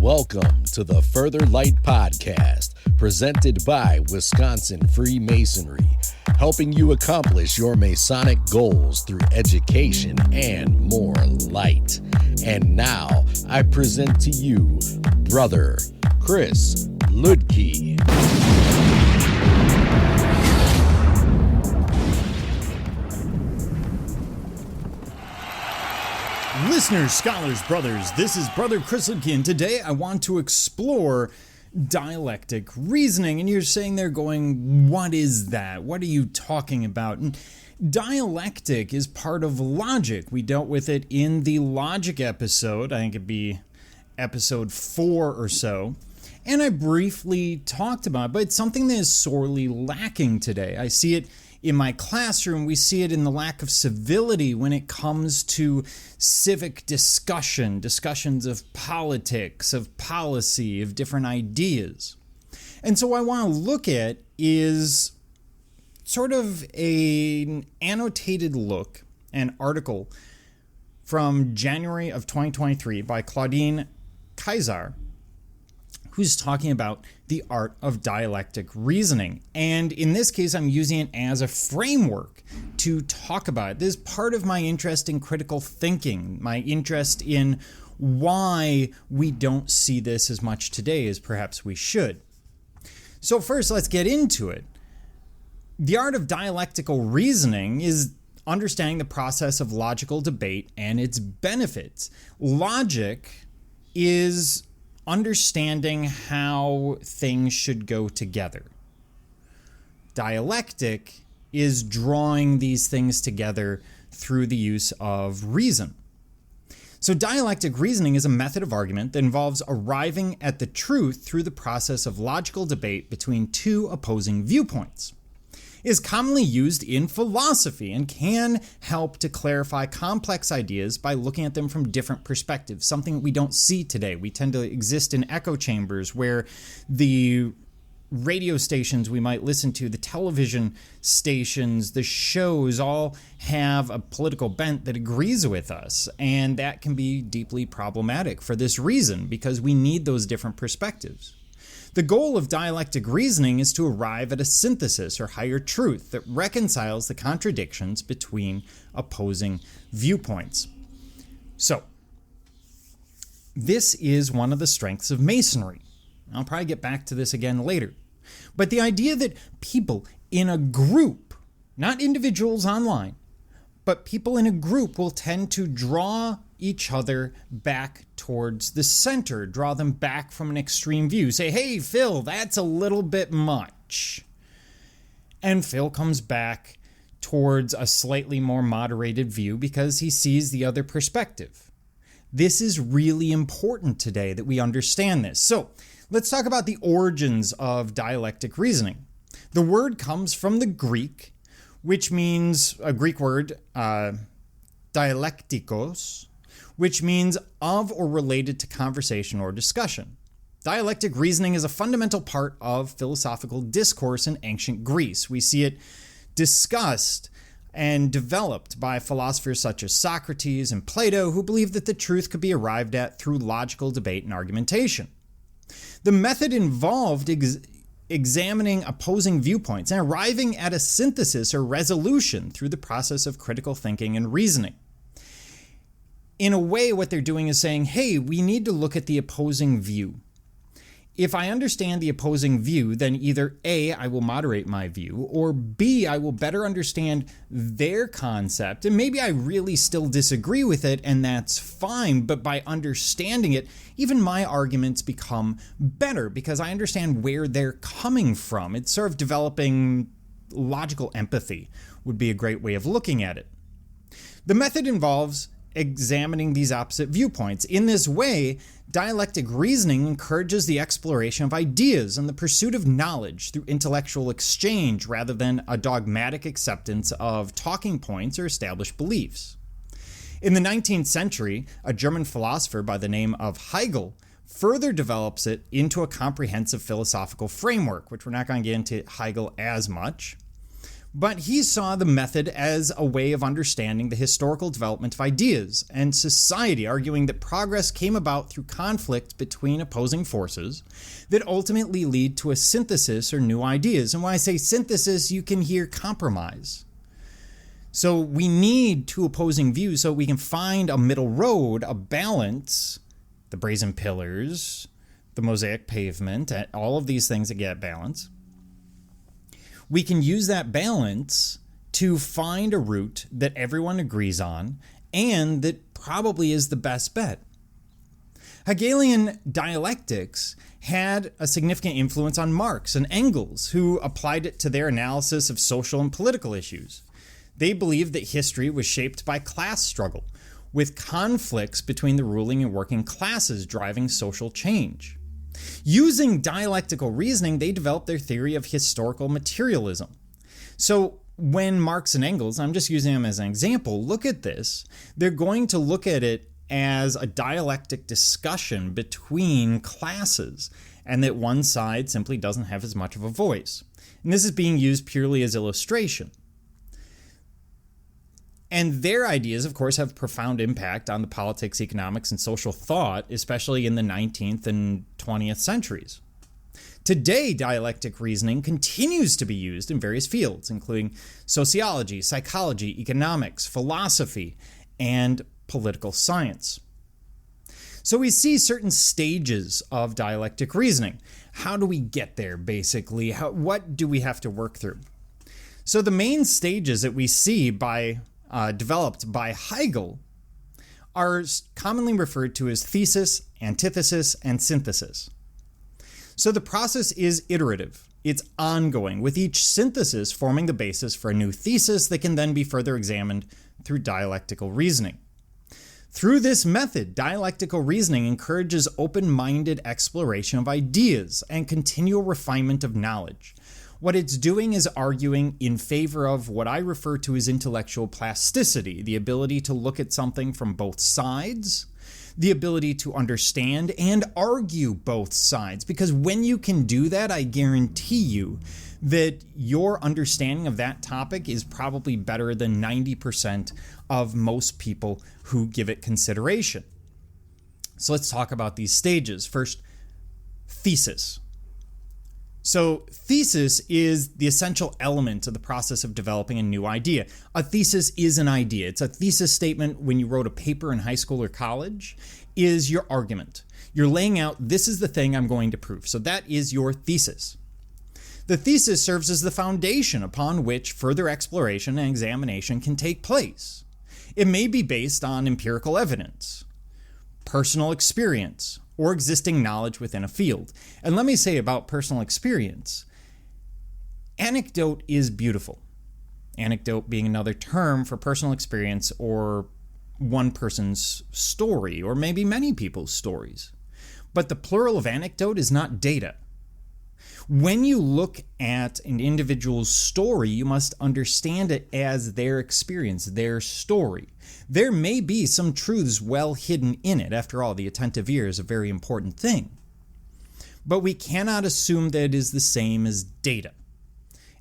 Welcome to the Further Light Podcast, presented by Wisconsin Freemasonry, helping you accomplish your Masonic goals through education and more light. And now, I present to you, Brother Chris Ludke. Listeners, scholars, brothers, this is Brother Chris Ludke, and today I want to explore dialectic reasoning. And you're saying there going, what is that? What are you talking about? And dialectic is part of logic. We dealt with it in the logic episode. I think it'd be episode 4 or so. And I briefly talked about it, but it's something that is sorely lacking today. I see it in my classroom. We see it in the lack of civility when it comes to civic discussions of politics, of policy, of different ideas. And so what I want to look at is sort of an annotated look, an article from January of 2023 by Claudine Kaiser, who's talking about the art of dialectic reasoning. And in this case, I'm using it as a framework to talk about it. This is part of my interest in critical thinking, my interest in why we don't see this as much today as perhaps we should. So first, let's get into it. The art of dialectical reasoning is understanding the process of logical debate and its benefits. Logic is understanding how things should go together. Dialectic is drawing these things together through the use of reason. So dialectic reasoning is a method of argument that involves arriving at the truth through the process of logical debate between two opposing viewpoints. It is commonly used in philosophy and can help to clarify complex ideas by looking at them from different perspectives, something that we don't see today. We tend to exist in echo chambers where the radio stations we might listen to, the television stations, the shows all have a political bent that agrees with us, and that can be deeply problematic for this reason, because we need those different perspectives. The goal of dialectic reasoning is to arrive at a synthesis or higher truth that reconciles the contradictions between opposing viewpoints. So, this is one of the strengths of Masonry. I'll probably get back to this again later. But the idea that people in a group, not individuals online, but people in a group will tend to draw each other back towards the center, draw them back from an extreme view. Say, hey, Phil, that's a little bit much. And Phil comes back towards a slightly more moderated view because he sees the other perspective. This is really important today that we understand this. So let's talk about the origins of dialectic reasoning. The word comes from the Greek, which means a Greek word, dialectikos, which means of or related to conversation or discussion. Dialectic reasoning is a fundamental part of philosophical discourse in ancient Greece. We see it discussed and developed by philosophers such as Socrates and Plato, who believed that the truth could be arrived at through logical debate and argumentation. The method involved examining opposing viewpoints and arriving at a synthesis or resolution through the process of critical thinking and reasoning. In a way, what they're doing is saying, hey, we need to look at the opposing view. If I understand the opposing view, then either A, I will moderate my view, or B, I will better understand their concept, and maybe I really still disagree with it, and that's fine, but by understanding it, even my arguments become better because I understand where they're coming from. It's sort of developing logical empathy would be a great way of looking at it. The method involves examining these opposite viewpoints. In this way, dialectic reasoning encourages the exploration of ideas and the pursuit of knowledge through intellectual exchange rather than a dogmatic acceptance of talking points or established beliefs. In the 19th century, a German philosopher by the name of Hegel further develops it into a comprehensive philosophical framework, which we're not going to get into Hegel as much. But he saw the method as a way of understanding the historical development of ideas and society, arguing that progress came about through conflict between opposing forces that ultimately lead to a synthesis or new ideas. And when I say synthesis, you can hear compromise. So we need two opposing views so we can find a middle road, a balance, the brazen pillars, the mosaic pavement, all of these things that get balance. We can use that balance to find a route that everyone agrees on and that probably is the best bet. Hegelian dialectics had a significant influence on Marx and Engels, who applied it to their analysis of social and political issues. They believed that history was shaped by class struggle, with conflicts between the ruling and working classes driving social change. Using dialectical reasoning, they developed their theory of historical materialism. So when Marx and Engels, I'm just using them as an example, look at this, they're going to look at it as a dialectic discussion between classes, and that one side simply doesn't have as much of a voice. And this is being used purely as illustration. And their ideas, of course, have profound impact on the politics, economics, and social thought, especially in the 19th and 20th centuries. Today, dialectic reasoning continues to be used in various fields, including sociology, psychology, economics, philosophy, and political science. So we see certain stages of dialectic reasoning. How do we get there, basically? What do we have to work through? So the main stages that we see developed by Hegel are commonly referred to as thesis, antithesis, and synthesis. So the process is iterative. It's ongoing, with each synthesis forming the basis for a new thesis that can then be further examined through dialectical reasoning. Through this method, dialectical reasoning encourages open-minded exploration of ideas and continual refinement of knowledge. What it's doing is arguing in favor of what I refer to as intellectual plasticity, the ability to look at something from both sides, the ability to understand and argue both sides. Because when you can do that, I guarantee you that your understanding of that topic is probably better than 90% of most people who give it consideration. So let's talk about these stages. First, thesis. So thesis is the essential element of the process of developing a new idea. A thesis is an idea. It's a thesis statement when you wrote a paper in high school or college is your argument. You're laying out, this is the thing I'm going to prove. So that is your thesis. The thesis serves as the foundation upon which further exploration and examination can take place. It may be based on empirical evidence, personal experience, or existing knowledge within a field. And let me say about personal experience, anecdote is beautiful. Anecdote being another term for personal experience or one person's story, or maybe many people's stories. But the plural of anecdote is not data. When you look at an individual's story, you must understand it as their experience, their story. There may be some truths well hidden in it. After all, the attentive ear is a very important thing. But we cannot assume that it is the same as data.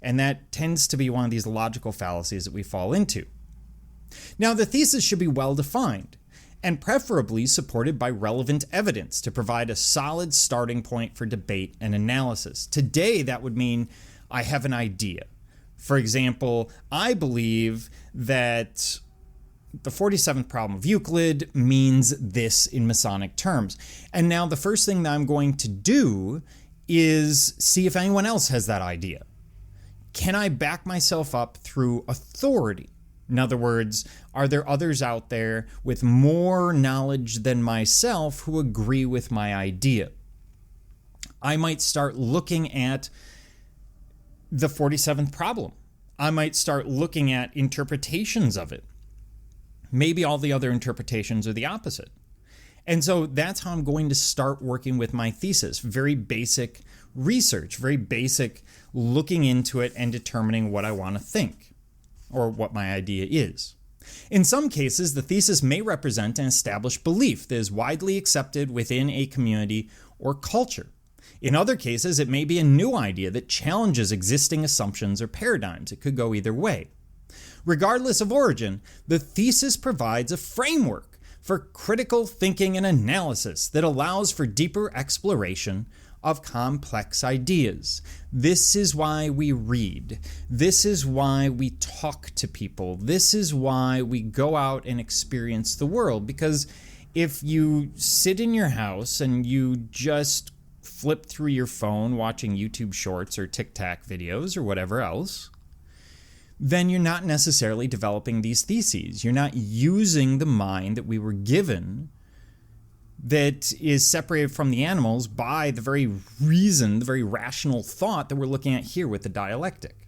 And that tends to be one of these logical fallacies that we fall into. Now, the thesis should be well defined, and preferably supported by relevant evidence to provide a solid starting point for debate and analysis. Today, that would mean I have an idea. For example, I believe that the 47th problem of Euclid means this in Masonic terms. And now the first thing that I'm going to do is see if anyone else has that idea. Can I back myself up through authority? In other words, are there others out there with more knowledge than myself who agree with my idea? I might start looking at the 47th problem. I might start looking at interpretations of it. Maybe all the other interpretations are the opposite. And so that's how I'm going to start working with my thesis. Very basic research, very basic looking into it and determining what I want to think, or what my idea is. In some cases, the thesis may represent an established belief that is widely accepted within a community or culture. In other cases, it may be a new idea that challenges existing assumptions or paradigms. It could go either way. Regardless of origin, the thesis provides a framework for critical thinking and analysis that allows for deeper exploration of complex ideas. This is why we read. This is why we talk to people. This is why we go out and experience the world. Because if you sit in your house and you just flip through your phone watching YouTube shorts or TikTok videos or whatever else, then you're not necessarily developing these theses. You're not using the mind that we were given that is separated from the animals by the very reason, the very rational thought that we're looking at here with the dialectic.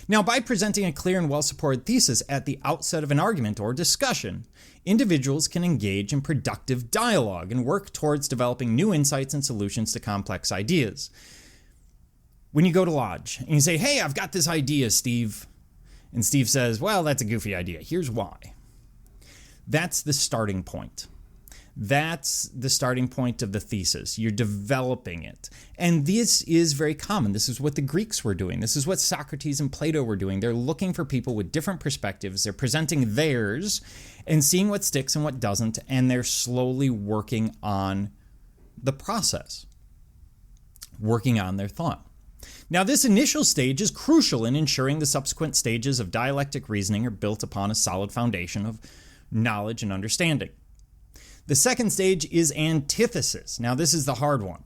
Now, by presenting a clear and well-supported thesis at the outset of an argument or discussion, individuals can engage in productive dialogue and work towards developing new insights and solutions to complex ideas. When you go to Lodge and you say, "Hey, I've got this idea, Steve," and Steve says, "Well, that's a goofy idea. Here's why." That's the starting point. That's the starting point of the thesis. You're developing it. And this is very common. This is what the Greeks were doing. This is what Socrates and Plato were doing. They're looking for people with different perspectives. They're presenting theirs and seeing what sticks and what doesn't, and they're slowly working on the process, working on their thought. Now, this initial stage is crucial in ensuring the subsequent stages of dialectic reasoning are built upon a solid foundation of knowledge and understanding. The second stage is antithesis. Now, this is the hard one.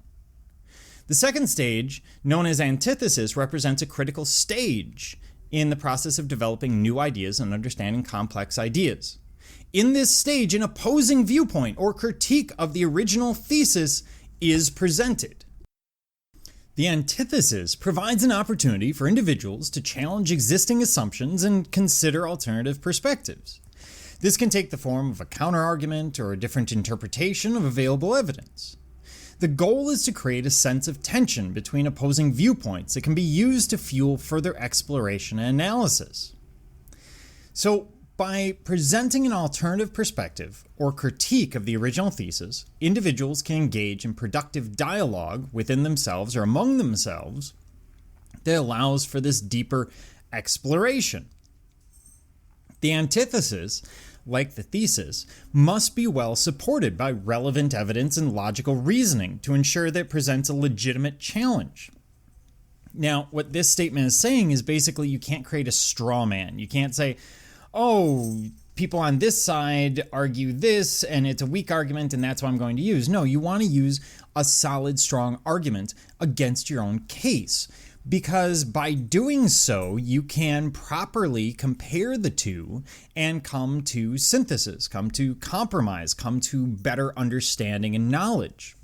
The second stage, known as antithesis, represents a critical stage in the process of developing new ideas and understanding complex ideas. In this stage, an opposing viewpoint or critique of the original thesis is presented. The antithesis provides an opportunity for individuals to challenge existing assumptions and consider alternative perspectives. This can take the form of a counterargument or a different interpretation of available evidence. The goal is to create a sense of tension between opposing viewpoints that can be used to fuel further exploration and analysis. So, by presenting an alternative perspective or critique of the original thesis, individuals can engage in productive dialogue within themselves or among themselves that allows for this deeper exploration. The antithesis, like the thesis, must be well supported by relevant evidence and logical reasoning to ensure that it presents a legitimate challenge. Now, what this statement is saying is basically you can't create a straw man. You can't say, "Oh, people on this side argue this and it's a weak argument and that's what I'm going to use." No, you want to use a solid, strong argument against your own case, because by doing so, you can properly compare the two and come to synthesis, come to compromise, come to better understanding and knowledge.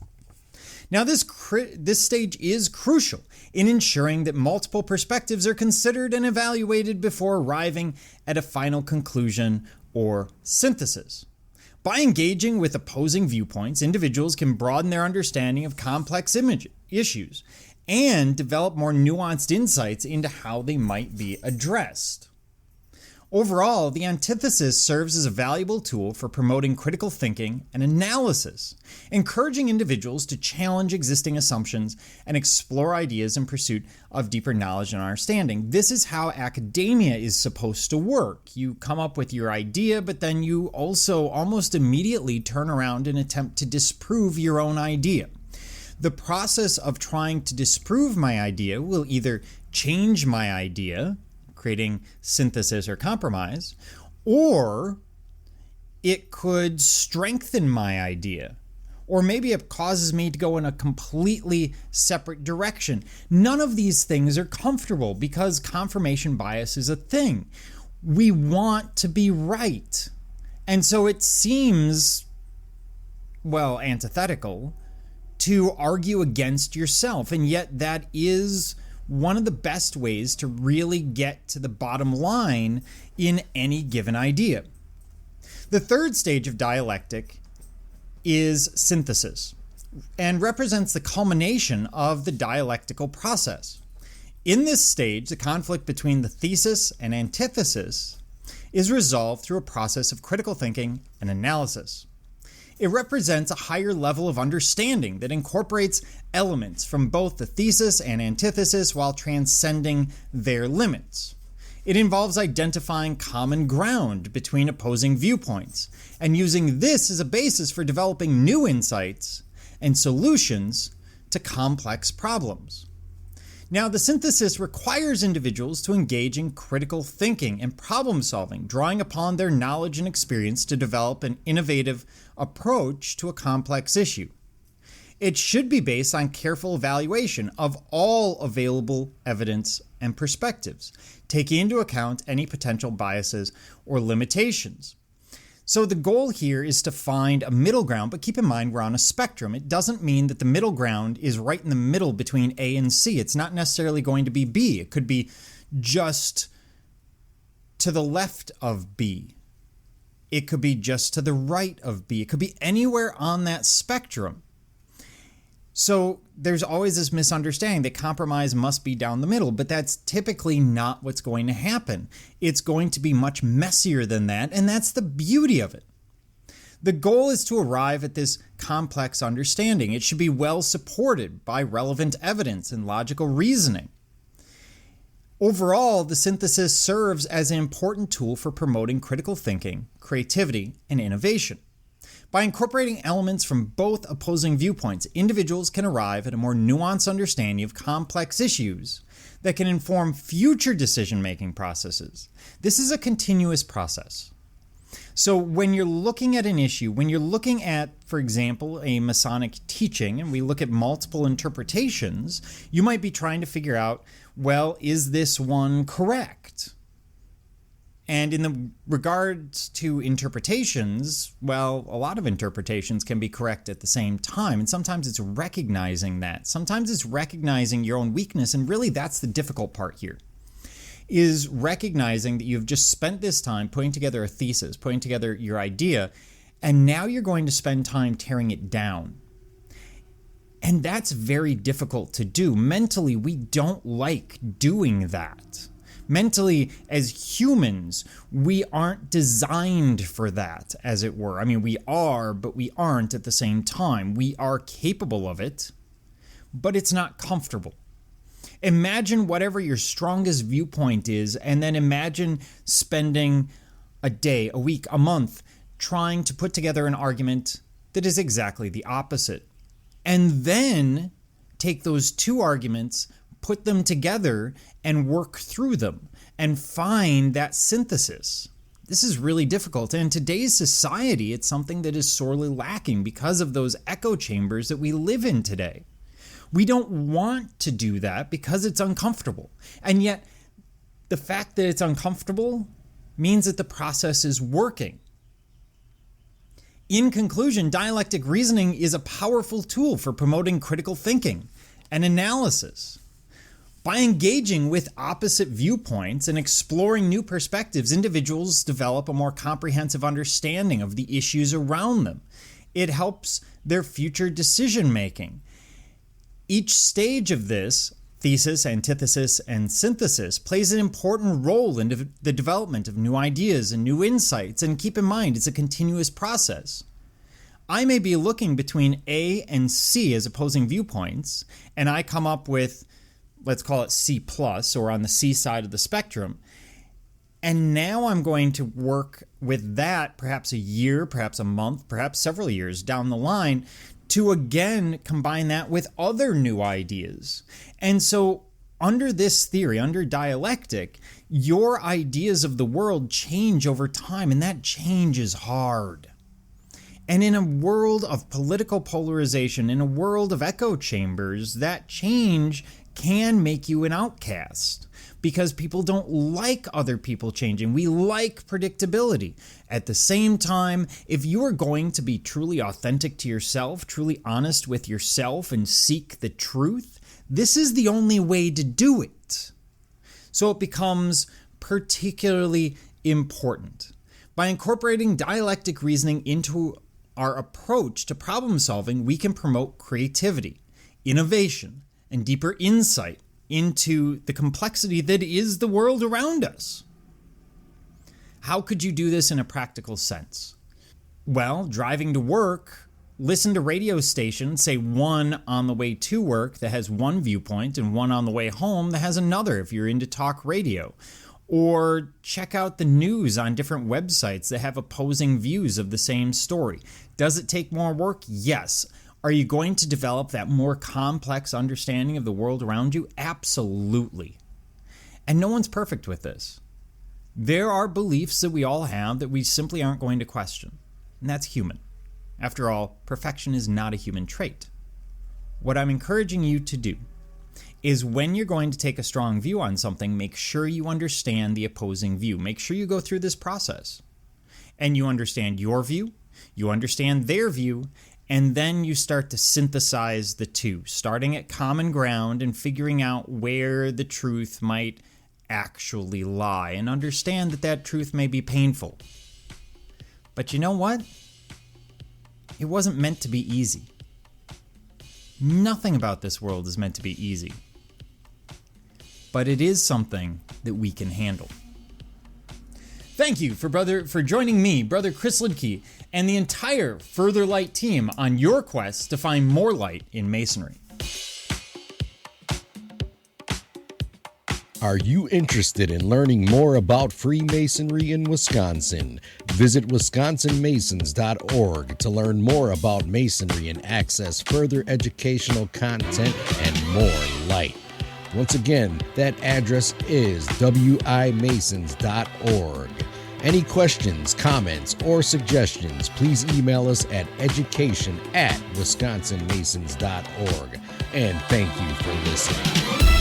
Now, this stage is crucial in ensuring that multiple perspectives are considered and evaluated before arriving at a final conclusion or synthesis. By engaging with opposing viewpoints, individuals can broaden their understanding of complex issues and develop more nuanced insights into how they might be addressed. Overall, the antithesis serves as a valuable tool for promoting critical thinking and analysis, encouraging individuals to challenge existing assumptions and explore ideas in pursuit of deeper knowledge and understanding. This is how academia is supposed to work. You come up with your idea, but then you also almost immediately turn around and attempt to disprove your own idea. The process of trying to disprove my idea will either change my idea, creating synthesis or compromise, or it could strengthen my idea, or maybe it causes me to go in a completely separate direction. None of these things are comfortable because confirmation bias is a thing. We want to be right. And so it seems, well, antithetical to argue against yourself, and yet that is one of the best ways to really get to the bottom line in any given idea. The third stage of dialectic is synthesis and represents the culmination of the dialectical process. In this stage, the conflict between the thesis and antithesis is resolved through a process of critical thinking and analysis. It represents a higher level of understanding that incorporates elements from both the thesis and antithesis while transcending their limits. It involves identifying common ground between opposing viewpoints and using this as a basis for developing new insights and solutions to complex problems. Now, the synthesis requires individuals to engage in critical thinking and problem solving, drawing upon their knowledge and experience to develop an innovative approach to a complex issue. It should be based on careful evaluation of all available evidence and perspectives, taking into account any potential biases or limitations. So the goal here is to find a middle ground, but keep in mind we're on a spectrum. It doesn't mean that the middle ground is right in the middle between A and C. It's not necessarily going to be B. It could be just to the left of B. It could be just to the right of B. It could be anywhere on that spectrum. So there's always this misunderstanding that compromise must be down the middle, but that's typically not what's going to happen. It's going to be much messier than that, and that's the beauty of it. The goal is to arrive at this complex understanding. It should be well supported by relevant evidence and logical reasoning. Overall, the synthesis serves as an important tool for promoting critical thinking, creativity, and innovation. By incorporating elements from both opposing viewpoints, individuals can arrive at a more nuanced understanding of complex issues that can inform future decision-making processes. This is a continuous process. So when you're looking at an issue, when you're looking at, for example, a Masonic teaching, and we look at multiple interpretations, you might be trying to figure out, well, is this one correct? And in the regards to interpretations, well, a lot of interpretations can be correct at the same time. And sometimes it's recognizing that. Sometimes it's recognizing your own weakness. And really, that's the difficult part here, is recognizing that you've just spent this time putting together a thesis, putting together your idea, and now you're going to spend time tearing it down. And that's very difficult to do. Mentally, we don't like doing that. Mentally, as humans, we aren't designed for that, as it were. I mean, we are, but we aren't at the same time. We are capable of it, but it's not comfortable. Imagine whatever your strongest viewpoint is, and then imagine spending a day, a week, a month trying to put together an argument that is exactly the opposite. And then take those two arguments, put them together, and work through them and find that synthesis. This is really difficult. And in today's society, it's something that is sorely lacking because of those echo chambers that we live in today. We don't want to do that because it's uncomfortable. And yet, the fact that it's uncomfortable means that the process is working. In conclusion, dialectic reasoning is a powerful tool for promoting critical thinking and analysis. By engaging with opposite viewpoints and exploring new perspectives, individuals develop a more comprehensive understanding of the issues around them. It helps their future decision making. Each stage of this, thesis, antithesis, and synthesis, plays an important role in the development of new ideas and new insights. And keep in mind, it's a continuous process. I may be looking between A and C as opposing viewpoints, and I come up with, let's call it C+, or on the C side of the spectrum. And now I'm going to work with that perhaps a year, perhaps a month, perhaps several years down the line to again combine that with other new ideas. And so under this theory, under dialectic, your ideas of the world change over time, and that change is hard. And in a world of political polarization, in a world of echo chambers, that change can make you an outcast because people don't like other people changing. We like predictability. At the same time, if you are going to be truly authentic to yourself, truly honest with yourself, and seek the truth, this is the only way to do it. So it becomes particularly important. By incorporating dialectic reasoning into our approach to problem solving, we can promote creativity, innovation, and deeper insight into the complexity that is the world around us. How could you do this in a practical sense? Well, driving to work, listen to radio stations, say one on the way to work that has one viewpoint and one on the way home that has another if you're into talk radio. Or check out the news on different websites that have opposing views of the same story. Does it take more work? Yes. Are you going to develop that more complex understanding of the world around you? Absolutely. And no one's perfect with this. There are beliefs that we all have that we simply aren't going to question. And that's human. After all, perfection is not a human trait. What I'm encouraging you to do is when you're going to take a strong view on something, make sure you understand the opposing view. Make sure you go through this process and you understand your view, you understand their view, and then you start to synthesize the two, starting at common ground and figuring out where the truth might actually lie, and understand that that truth may be painful. But you know what? It wasn't meant to be easy. Nothing about this world is meant to be easy. But it is something that we can handle. Thank you for joining me, Brother Chris Lidke, and the entire Further Light team on your quest to find more light in Masonry. Are you interested in learning more about Freemasonry in Wisconsin? Visit wisconsinmasons.org to learn more about Masonry and access further educational content and more light. Once again, that address is wimasons.org. Any questions, comments, or suggestions, please email us at education@wisconsinmasons.org. And thank you for listening.